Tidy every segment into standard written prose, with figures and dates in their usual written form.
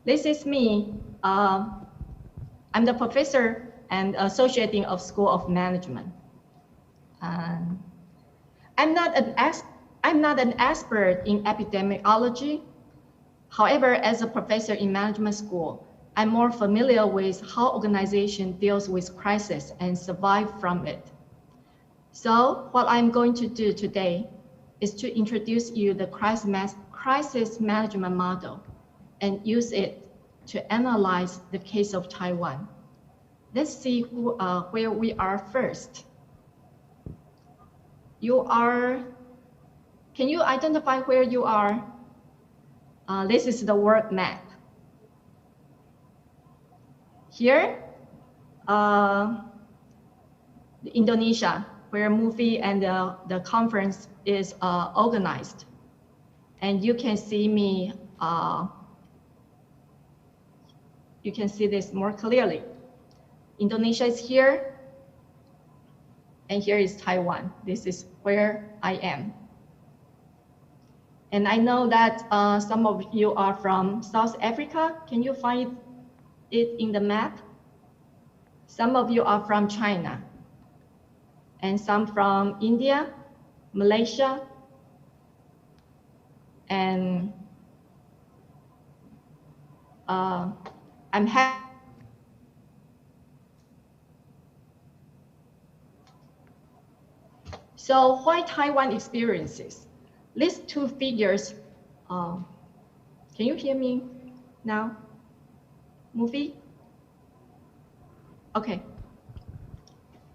This is me. I'm the professor and associate dean of School of Management. I'm not an expert in epidemiology. However, as a professor in management school, I'm more familiar with how organization deals with crisis and survive from it. So what I'm going to do today is to introduce you the crisis management model and use it to analyze the case of Taiwan. Let's see where we are first. Can you identify where you are? This is the world map. Here, Indonesia, where Mufid and the conference is organized. And you can see me, you can see this more clearly. Indonesia is here, and here is Taiwan. This is where I am. And I know that some of you are from South Africa. Can you find it in the map? Some of you are from China, and some from India, Malaysia, and I'm happy. So why Taiwan experiences? These two figures, can you hear me now? Mufid? Okay.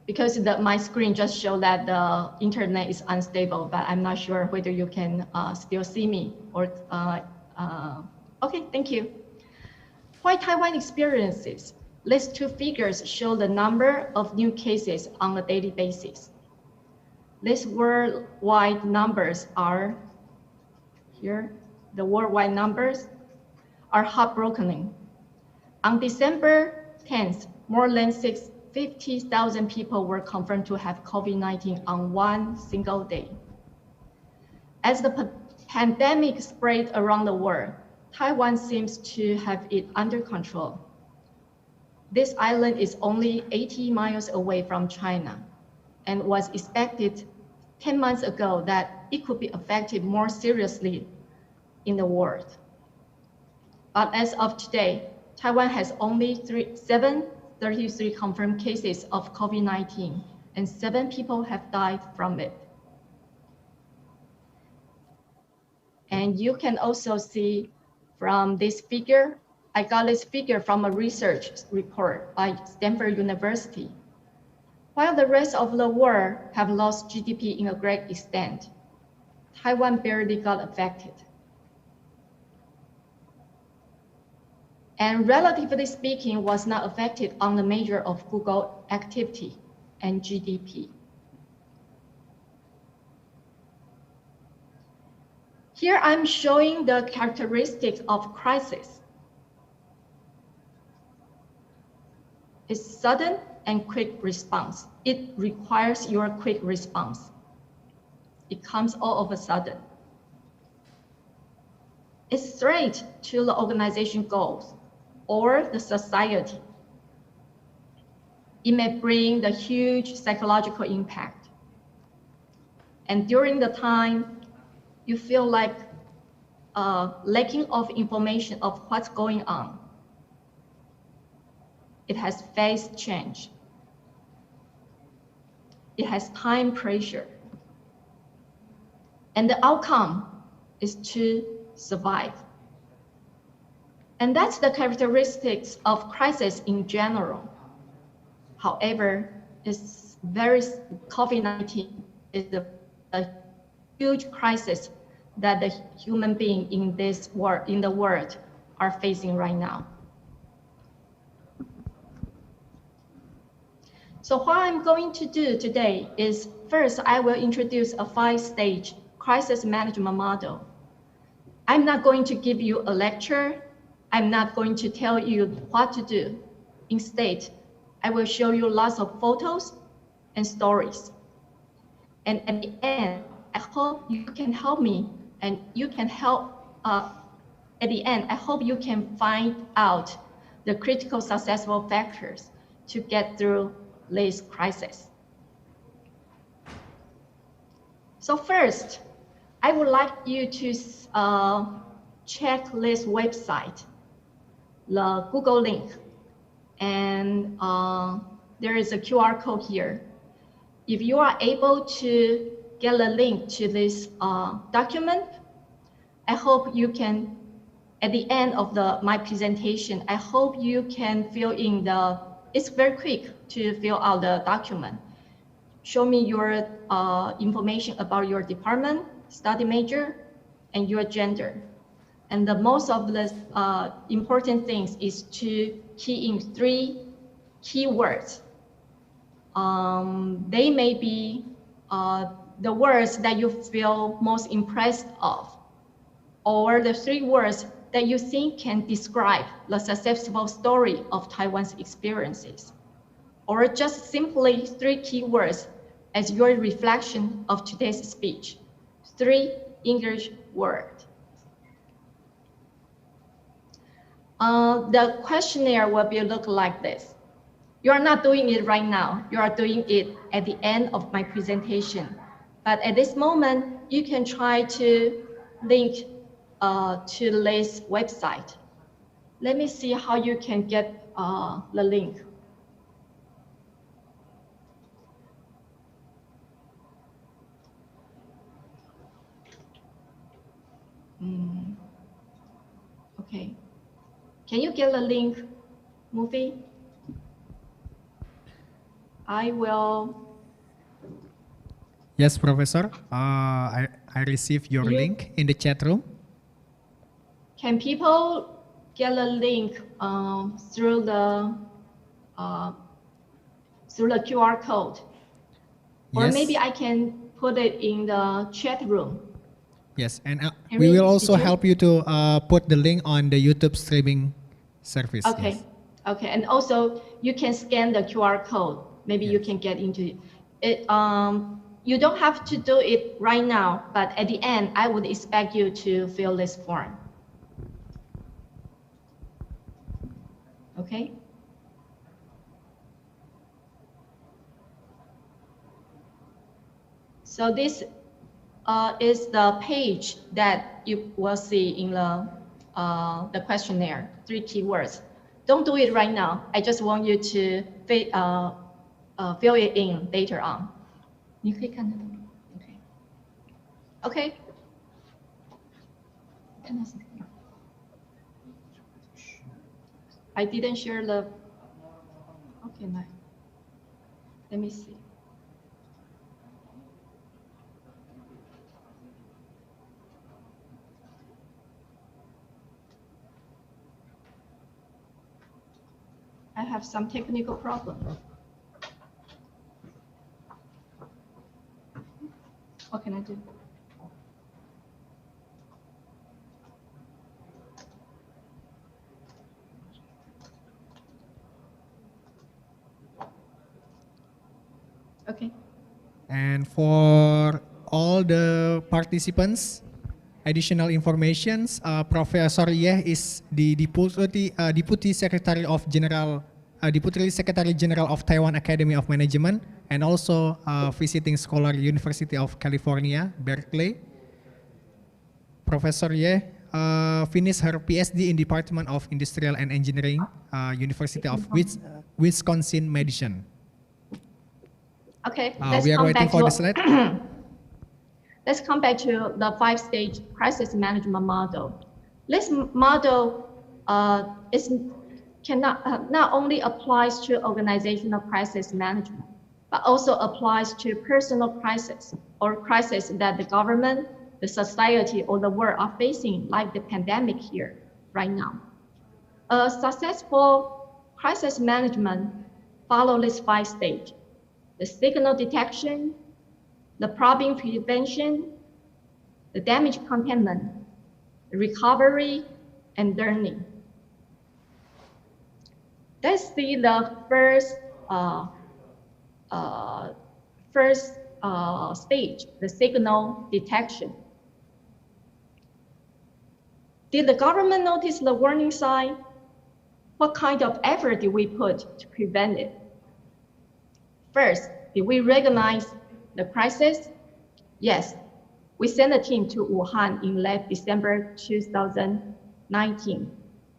Because my screen just showed that the internet is unstable, but I'm not sure whether you can still see me or, okay, thank you. Why Taiwan experiences? These two figures show the number of new cases on a daily basis. These worldwide numbers are here. The worldwide numbers are heartbreaking. On December 10th, more than 50,000 people were confirmed to have COVID-19 on one single day. As the pandemic spread around the world, Taiwan seems to have it under control. This island is only 80 miles away from China and was expected 10 months ago that it could be affected more seriously in the world. But as of today, Taiwan has only 733 confirmed cases of COVID-19, and 7 people have died from it. And you can also see from this figure, I got this figure from a research report by Stanford University. While the rest of the world have lost GDP in a great extent, Taiwan barely got affected. And relatively speaking, was not affected on the measure of Google activity and GDP. Here I'm showing the characteristics of crisis. It's sudden and quick response. It requires your quick response. It comes all of a sudden. It's threat to the organization goals or the society. It may bring the huge psychological impact. And during the time, you feel like lacking of information of what's going on. It has phase change. It has time pressure. And the outcome is to survive. And that's the characteristics of crisis in general. However, COVID-19 is a huge crisis that the human being in the world are facing right now. So what I'm going to do today is, first, I will introduce a 5-stage crisis management model. I'm not going to give you a lecture. I'm not going to tell you what to do. Instead, I will show you lots of photos and stories. And at the end, I hope you can help me and you can help at the end, I hope you can find out the critical successful factors to get through this crisis. So first, I would like you to check this website, the Google link, and there is a QR code here. If you are able to get a link to this document, I hope you can, at the end of my presentation, I hope you can fill in it's very quick to fill out the document. Show me your information about your department, study major, and your gender. And the most of the important things is to key in 3 keywords. They may be the words that you feel most impressed of, or the 3 words that you think can describe the successful story of Taiwan's experiences, or just simply 3 keywords as your reflection of today's speech. 3 English words. The questionnaire will look like this. You are not doing it right now. You are doing it at the end of my presentation. But at this moment, you can try to link to this website. Let me see how you can get the link. Okay. Can you get the link, Mufid? I will. Yes, Professor. I received your link in the chat room. Can people get a link through the QR code? Or Yes. maybe I can put it in the chat room. Yes, and we will also help you to put the link on the YouTube streaming service. Okay, yes. Okay, and also you can scan the QR code. Maybe you can get into it. You don't have to do it right now, but at the end, I would expect you to fill this form. Okay. So this is the page that you will see in the questionnaire, 3 keywords. Don't do it right now. I just want you to fill it in later on. 你可以看得到吗? Okay. Okay. 看到什么? I didn't share the. Okay, nice. Let me see. I have some technical problem. What can I do? Okay. And for all the participants, additional informations, Professor Yeh is the Deputy Secretary General of Taiwan Academy of Management, and also visiting scholar University of California, Berkeley. Professor Yeh finished her PhD in Department of Industrial and Engineering, University of Wisconsin Madison. Okay, we are waiting for the slide. Let's come back to the 5-stage crisis management model. This model not only applies to organizational crisis management, but also applies to personal crisis or crisis that the government, the society, or the world are facing, like the pandemic here right now. A successful crisis management follows this 5 stages: the signal detection, the problem prevention, the damage containment, the recovery, and learning. Let's see the first stage, the signal detection. Did the government notice the warning sign? What kind of effort did we put to prevent it? First, did we recognize the crisis? Yes. We sent a team to Wuhan in late December 2019,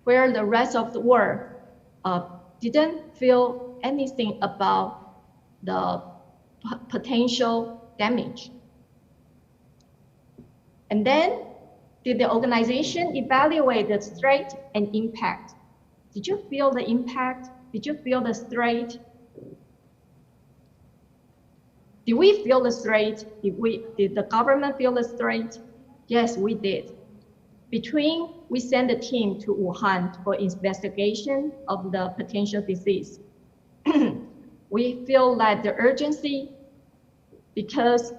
where the rest of the world didn't feel anything about the potential damage. And then, did the organization evaluate the threat and impact? Did you feel the impact? Did you feel the threat? Did we feel the threat? Did the government feel the threat? Yes, we did. We sent a team to Wuhan for investigation of the potential disease. We feel that the urgency, because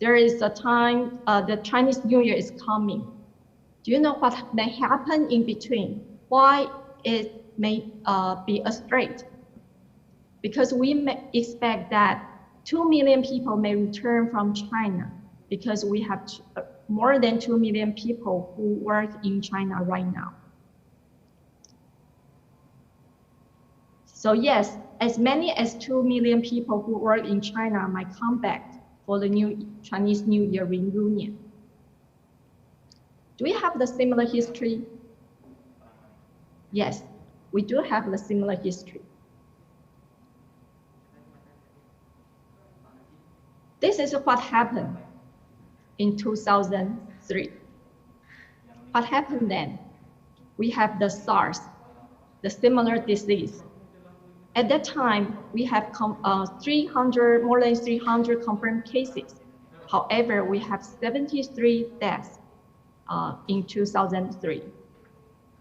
there is a time, the Chinese New Year is coming. Do you know what may happen in between? Why it may be a threat? Because we may expect that 2 million people may return from China, because we have more than 2 million people who work in China right now. So yes, as many as 2 million people who work in China might come back for the Chinese New Year reunion. Do we have the similar history? Yes, we do have the similar history. This is what happened in 2003. What happened then? We have the SARS, the similar disease. At that time, we have more than 300 confirmed cases. However, we have 73 deaths in 2003.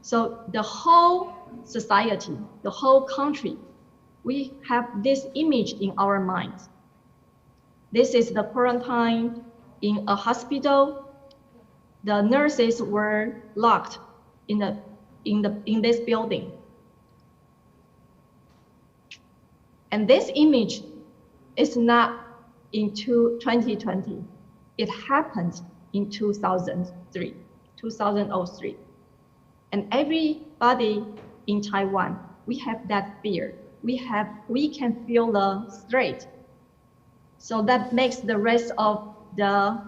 So the whole society, the whole country, we have this image in our minds. This is the quarantine in a hospital. The nurses were locked in this building. And this image is not in 2020. It happened in 2003. And everybody in Taiwan, we have that fear. We can feel the threat. So that makes the rest of the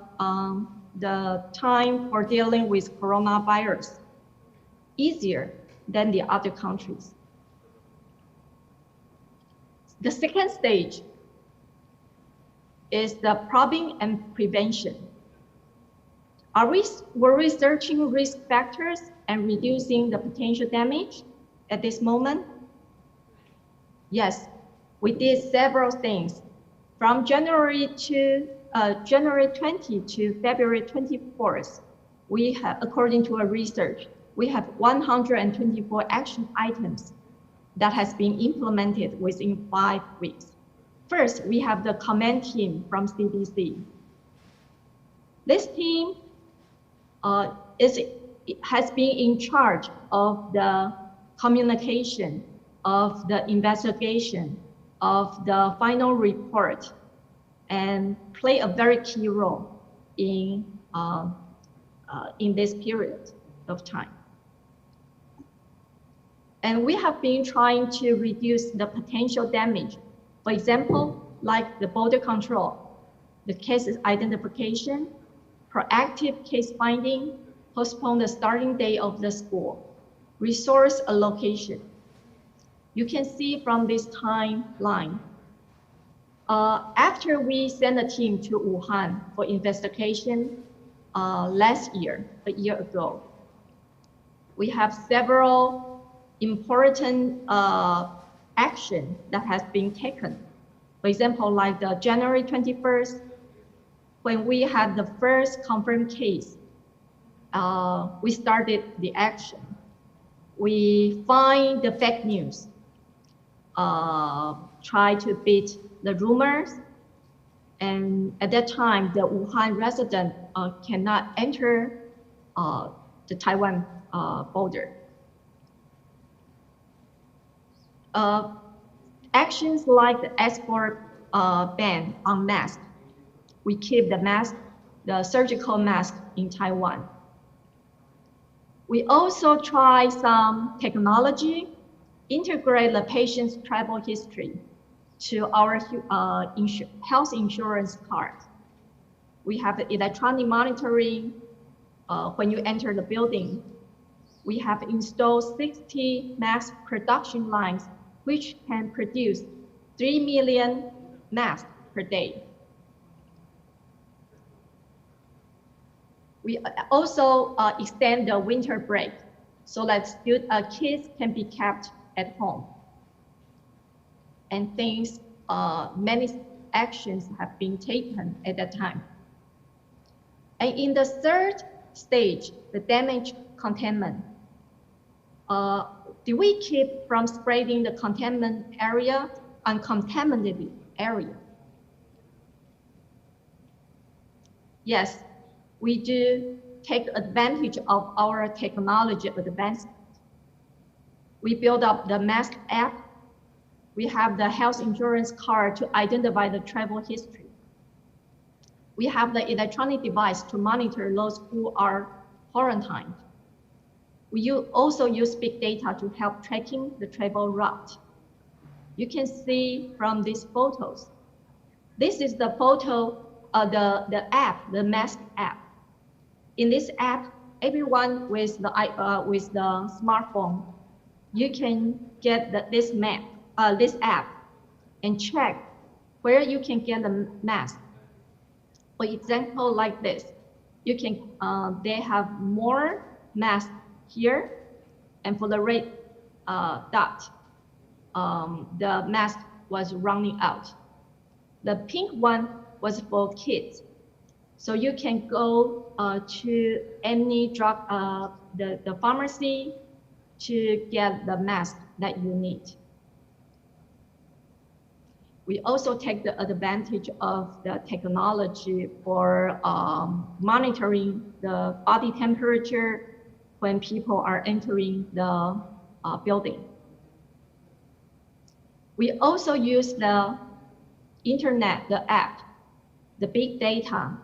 time for dealing with coronavirus easier than the other countries. The second stage is the probing and prevention. We're researching risk factors and reducing the potential damage at this moment? Yes, we did several things. From January 20 to February 24th, we have, according to our research, we have 124 action items that has been implemented within 5 weeks. First, we have the command team from CDC. This team has been in charge of the communication, of the investigation, of the final report, and play a very key role in this period of time. And we have been trying to reduce the potential damage. For example, like the border control, the case identification, proactive case finding, postpone the starting day of the school, resource allocation. You can see from this timeline, after we sent a team to Wuhan for investigation last year, a year ago, we have several important action that has been taken. For example, like the January 21st, when we had the first confirmed case, we started the action. We find the fake news, try to beat the rumors, and at that time, the Wuhan resident cannot enter the Taiwan border. Actions like the export ban on masks. We keep the mask, the surgical mask in Taiwan. We also try some technology, integrate the patient's travel history to our health insurance card. We have the electronic monitoring when you enter the building. We have installed 60 mask production lines, which can produce 3 million masks per day. We also extend the winter break so that kids can be kept at home. And many actions have been taken at that time. And in the third stage, the damage containment, do we keep from spreading the containment area, uncontaminated area? Yes, we do take advantage of our technology advancement. We build up the mask app. We have the health insurance card to identify the travel history. We have the electronic device to monitor those who are quarantined. We also use big data to help tracking the travel route. You can see from these photos. This is the photo of the app, the mask app. In this app, everyone with the smartphone, you can get this app and check where you can get the mask. For example, like this, you can they have more masks here, and for the red dot, the mask was running out. The pink one was for kids. So you can go to any drug, the pharmacy to get the mask that you need. We also take the advantage of the technology for monitoring the body temperature when people are entering the building. We also use the internet, the app, the big data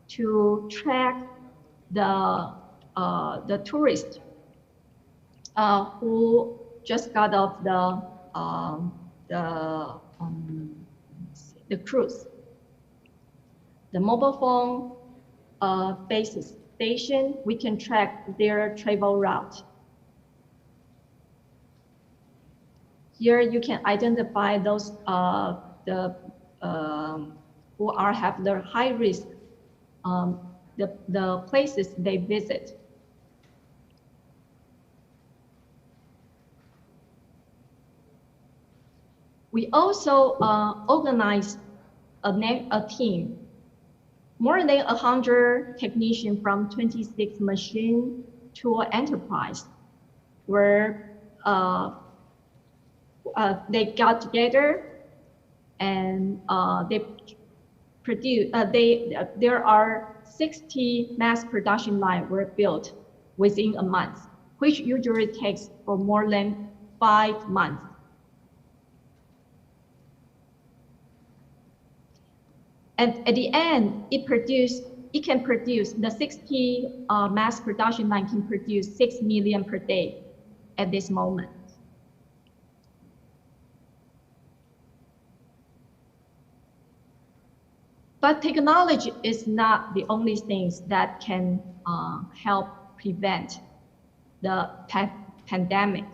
to track the tourists who just got off the cruise. The mobile phone base station, we can track their travel route. Here you can identify those who have the high risk, the places they visit. We also organized a team, more than 100 technicians from 26 machine tool enterprise, where they got together and they produce. There are 60 mass production lines were built within a month, which usually takes for more than 5 months. And at the end, it can produce, the 60 mass production line can produce 6 million per day at this moment. But technology is not the only things that can help prevent the pandemic.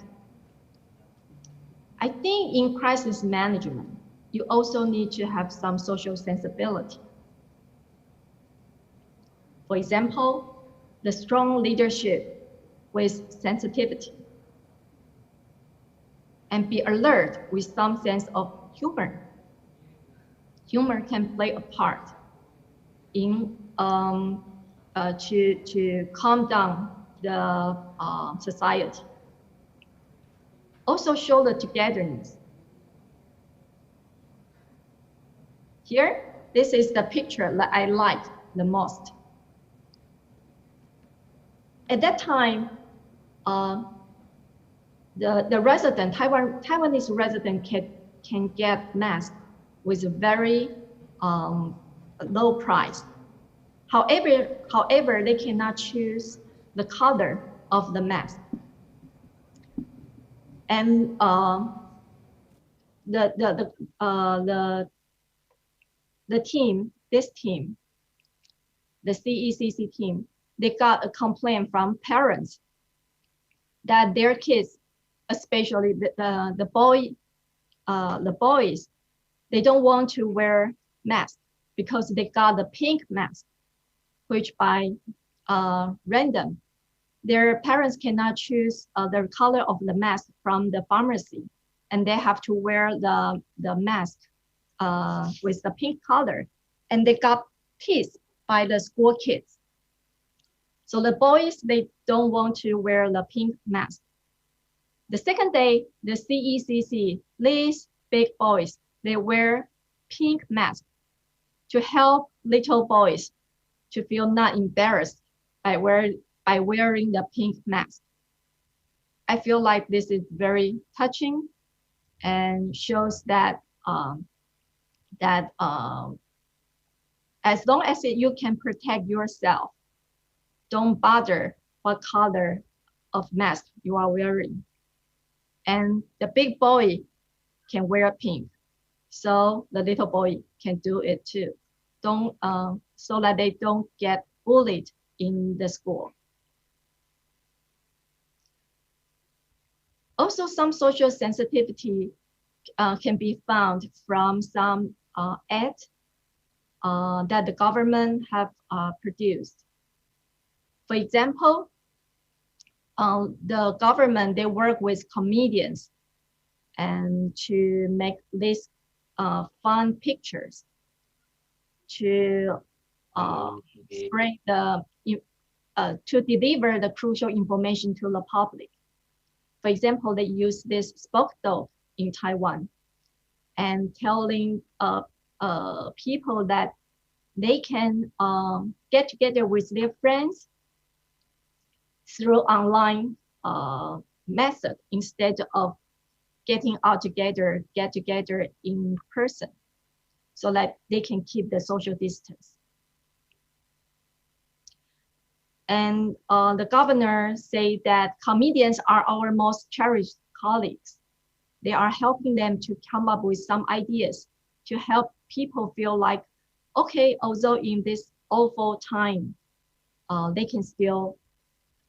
I think in crisis management, you also need to have some social sensibility. For example, the strong leadership with sensitivity, and be alert with some sense of humor. Humor can play a part in to calm down the society. Also show the togetherness. Here, this is the picture that I like the most. At that time, the resident, Taiwanese resident can get masks with a very low price. However, they cannot choose the color of the mask. And this team, the CECC team, they got a complaint from parents that their kids, especially the boys, they don't want to wear masks because they got the pink mask, which by random, their parents cannot choose the color of the mask from the pharmacy, and they have to wear the mask with the pink color, and they got teased by the school kids. So the boys, they don't want to wear the pink mask. The second day, the CECC, these big boys, they wear pink masks to help little boys to feel not embarrassed by wearing the pink mask. I feel like this is very touching and shows that as long as you can protect yourself, don't bother what color of mask you are wearing. And the big boy can wear pink, so the little boy can do it too. So that they don't get bullied in the school. Also, some social sensitivity can be found from some ads that the government have produced. For example, the government, they work with comedians and to make these fun pictures to spread to deliver the crucial information to the public. For example, they use this spoke dog in Taiwan and telling people that they can get together with their friends through online method instead of getting together in person, so that they can keep the social distance. And the governor said that comedians are our most cherished colleagues. They are helping them to come up with some ideas to help people feel like, okay, although in this awful time, they can still,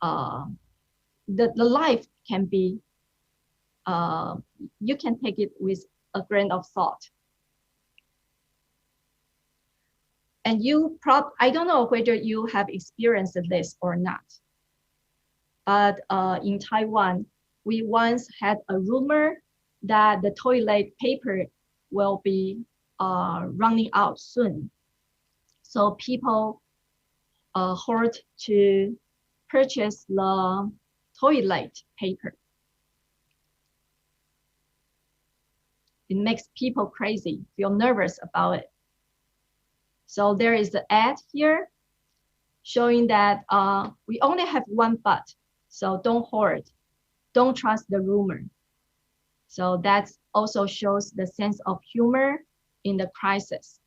the life can be, you can take it with a grain of salt. And I don't know whether you have experienced this or not, but in Taiwan, we once had a rumor that the toilet paper will be running out soon. So people hoard to purchase the toilet paper. It makes people crazy, feel nervous about it. So there is the ad here showing that we only have one but, so don't hoard, don't trust the rumor. So that also shows the sense of humor in the crisis.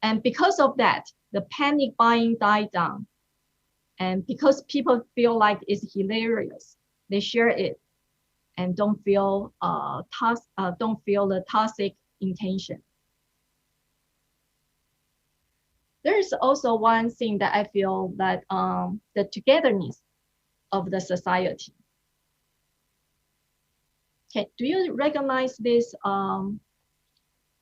And because of that, the panic buying died down. And because people feel like it's hilarious, they share it and don't feel the toxic intention. There is also one thing that I feel that the togetherness of the society. Okay, do you recognize this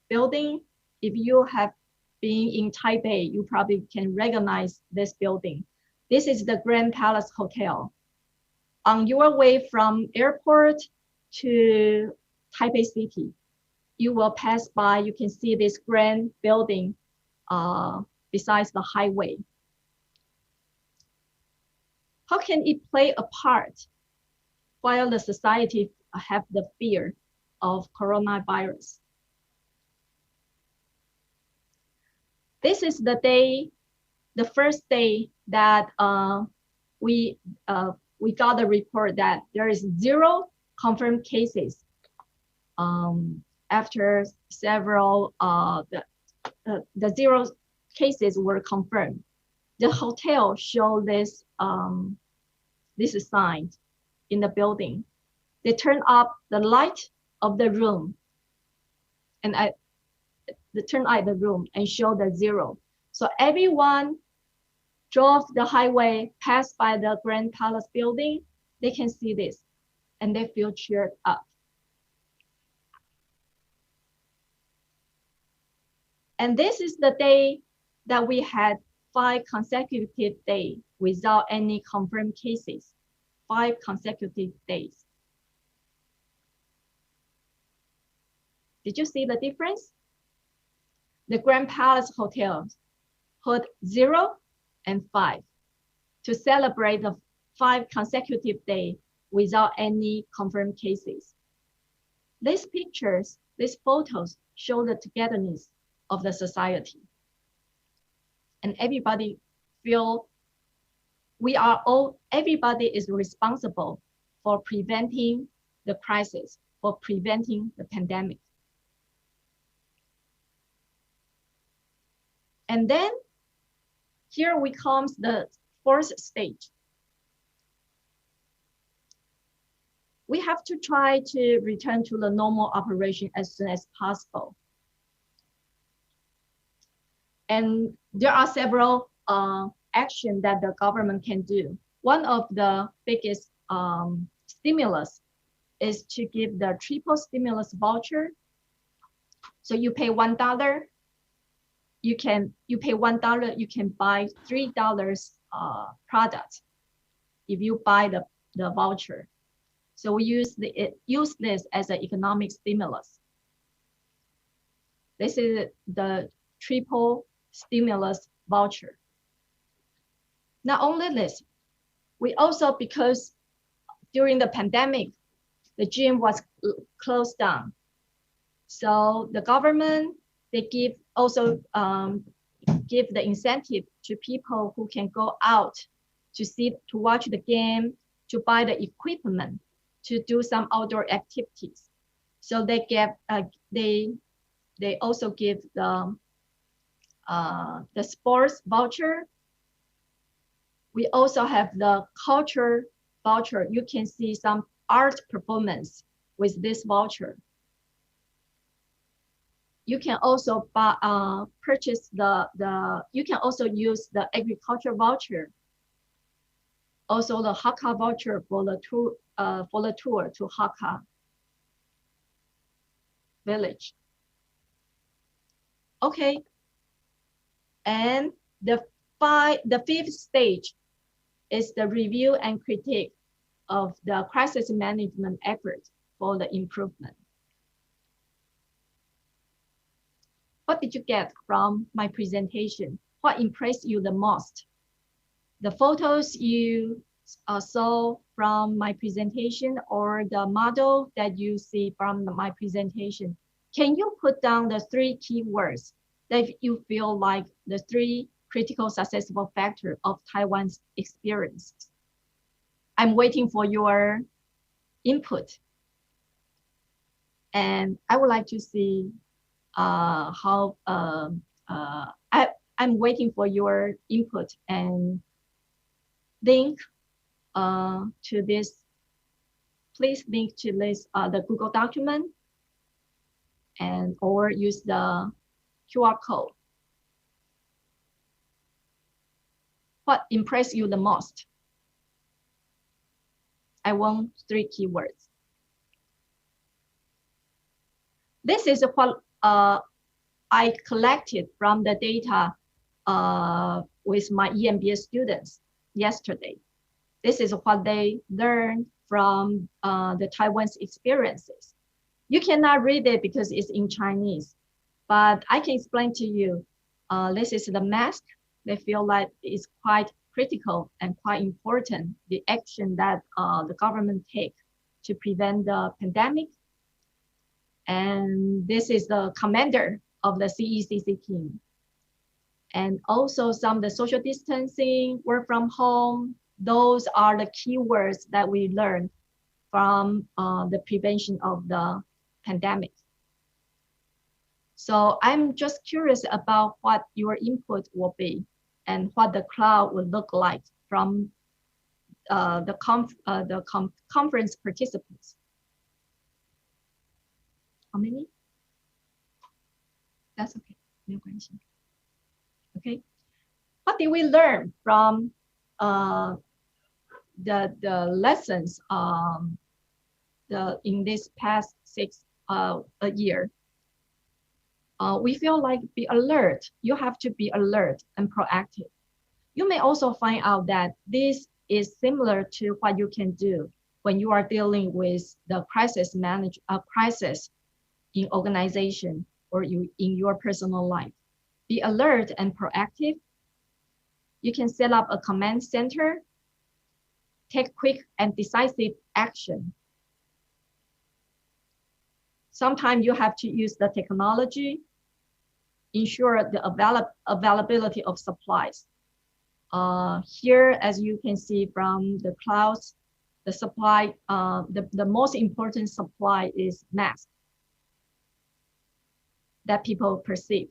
building? If you have been in Taipei, you probably can recognize this building. This is the Grand Palace Hotel. On your way from airport to Taipei City, you will pass by, you can see this grand building besides the highway. How can it play a part while the society have the fear of coronavirus? This is the day, the first day that we got the report that there is 0 confirmed cases after several, the 0 cases were confirmed. the hotel show this this sign in the building. They turn up the light of the room, and they turn out the room and show the 0. So everyone drove the highway, passed by the Grand Palace building, they can see this, and they feel cheered up. And this is the day that we had 5 consecutive days without any confirmed cases. 5 consecutive days. Did you see the difference? The Grand Palace Hotel put 0 and 5 to celebrate the 5 consecutive days without any confirmed cases. These pictures, these photos show the togetherness of the society. And everybody feel everybody is responsible for preventing the crisis, for preventing the pandemic. And then here we comes the 4th stage. We have to try to return to the normal operation as soon as possible. And there are several actions that the government can do. One of the biggest stimulus is to give the triple stimulus voucher. So you pay $1, you pay $1, you can buy $3 product if you buy the voucher. So we use this as an economic stimulus. This is the triple stimulus voucher. Not only this, we also, because during the pandemic, the gym was closed down. So the government, they also give the incentive to people who can go out to watch the game, to buy the equipment, to do some outdoor activities. So they also give the sports voucher. We also have the culture voucher. You can see some art performance with this voucher. You can also purchase you can also use the agriculture voucher. Also the Hakka voucher for the tour to Hakka village. Okay, and the 5th stage is the review and critique of the crisis management effort for the improvement. What did you get from my presentation? What impressed you the most? The photos you saw from my presentation, or the model that you see from my presentation? Can you put down the 3 keywords that you feel like the 3 critical successful factors of Taiwan's experience? I'm waiting for your input. And I would like to see how, I'm waiting for your input and link to this. Please link to this, the Google document, or use the QR code. What impressed you the most? I want 3 keywords. This is what I collected from the data with my EMBA students yesterday. This is what they learned from the Taiwan's experiences. You cannot read it because it's in Chinese, but I can explain to you. This is the mask. They feel like it's quite critical and quite important, the action that the government take to prevent the pandemic. And this is the commander of the CECC team. And also some of the social distancing, work from home, those are the keywords that we learned from the prevention of the pandemic. So I'm just curious about what your input will be. and what the cloud would look like from the conference participants. How many? That's okay. 没有关系. Okay. What did we learn from the lessons in this past a year? We feel like be alert. You have to be alert and proactive. You may also find out that this is similar to what you can do when you are dealing with the crisis in organization or in your personal life. Be alert and proactive. You can set up a command center, take quick and decisive action. Sometimes you have to use the technology, ensure the availability of supplies. Here, as you can see from the clouds, the supply, the most important supply is masks that people perceive.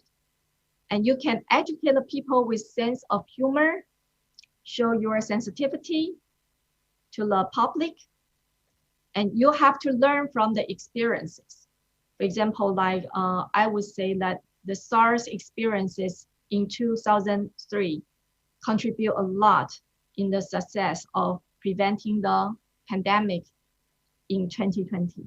And you can educate the people with sense of humor, show your sensitivity to the public, and you have to learn from the experiences. For example, like I would say that the SARS experiences in 2003 contribute a lot in the success of preventing the pandemic in 2020.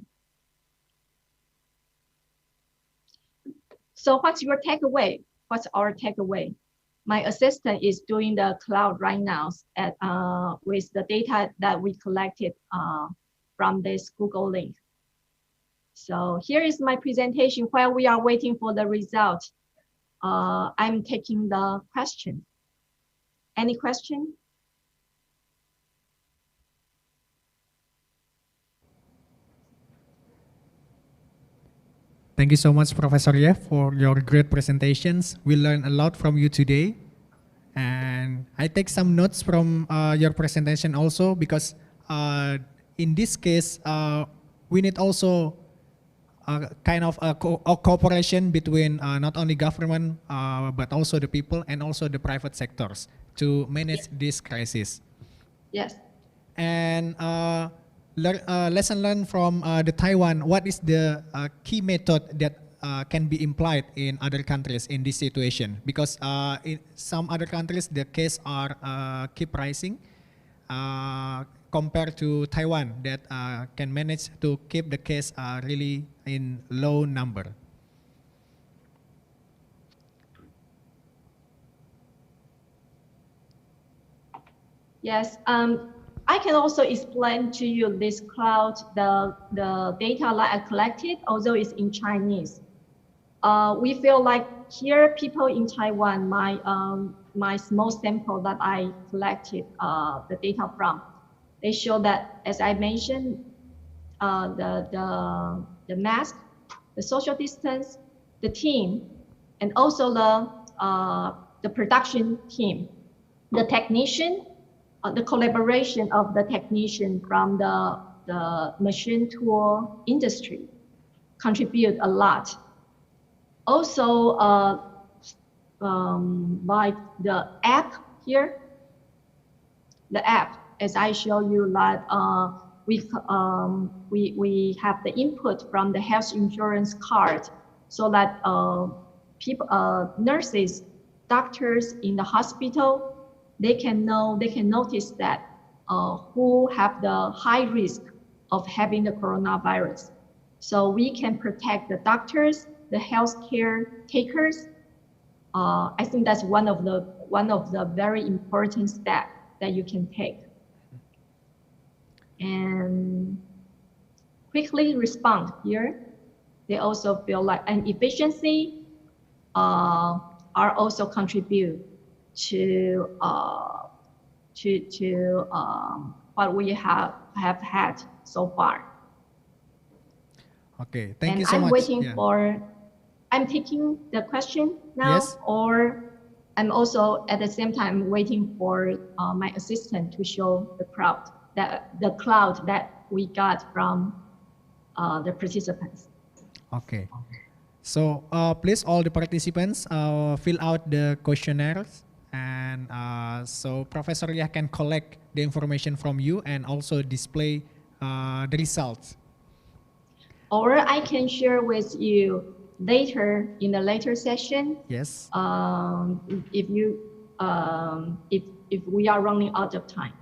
So what's your takeaway? What's our takeaway? My assistant is doing the cloud right now with the data that we collected from this Google link. So here is my presentation while we are waiting for the result. I'm taking the question. Any question? Thank you so much, Professor Yeh, for your great presentations. We learned a lot from you today. And I take some notes from your presentation also, because in this case, we need also kind of a cooperation between not only government, but also the people and also the private sectors to manage this crisis. Yes. And lesson learned from the Taiwan, what is the key method that can be implied in other countries in this situation? Because in some other countries, the cases are keep rising compared to Taiwan that can manage to keep the case really in low number. Yes, I can also explain to you this cloud, the data that I collected, although it's in Chinese. We feel like here people in Taiwan, my small sample that I collected the data from, they show that, as I mentioned, the mask, the social distance, the team, and also the production team, the technician, the collaboration of the technician from the machine tool industry contribute a lot. Also, like the app here, the app, as I show you that we have the input from the health insurance card, so that people, nurses, doctors in the hospital, they can notice that who have the high risk of having the coronavirus. So we can protect the doctors, the healthcare takers. I think that's one of the very important steps that you can take. And quickly respond here. They also feel like an efficiency are also contribute to what we have had so far. Okay, thank you so much. I'm waiting for, I'm taking the question now, yes. Or I'm also at the same time waiting for my assistant to show the cloud that we got from the participants. Okay. So please, all the participants, fill out the questionnaires and and so Professor Yeh can collect the information from you and also display the results. Or I can share with you later in the later session. Yes. If we are running out of time.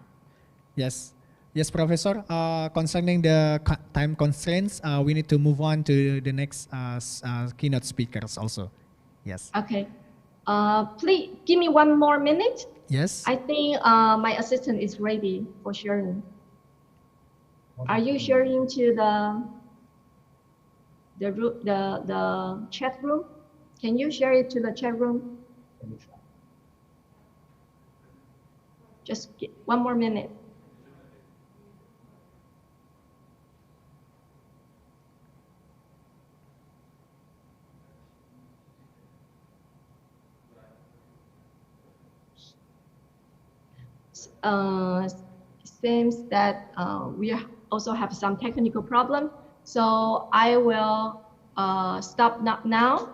Yes. Yes, Professor. Concerning the time constraints, we need to move on to the next keynote speakers also. Yes. Okay. Please give me 1 more minute. Yes. I think my assistant is ready for sharing. Are you sharing to the chat room? Can you share it to the chat room? Just 1 more minute. Seems that we also have some technical problem. So I will stop now.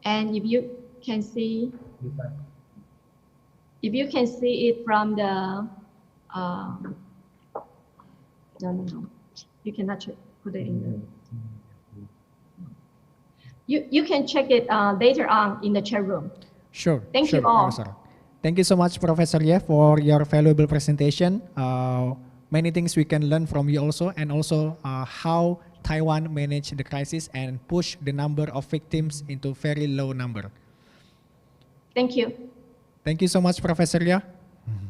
And if you can see it from the, no, you cannot put it in there. You can check it later on in the chat room. Sure. Thank sure, you all. Professor. Thank you so much, Professor Yeh, for your valuable presentation. Many things we can learn from you also, and also how Taiwan managed the crisis and push the number of victims into very low number. Thank you. Thank you so much, Professor Yeh.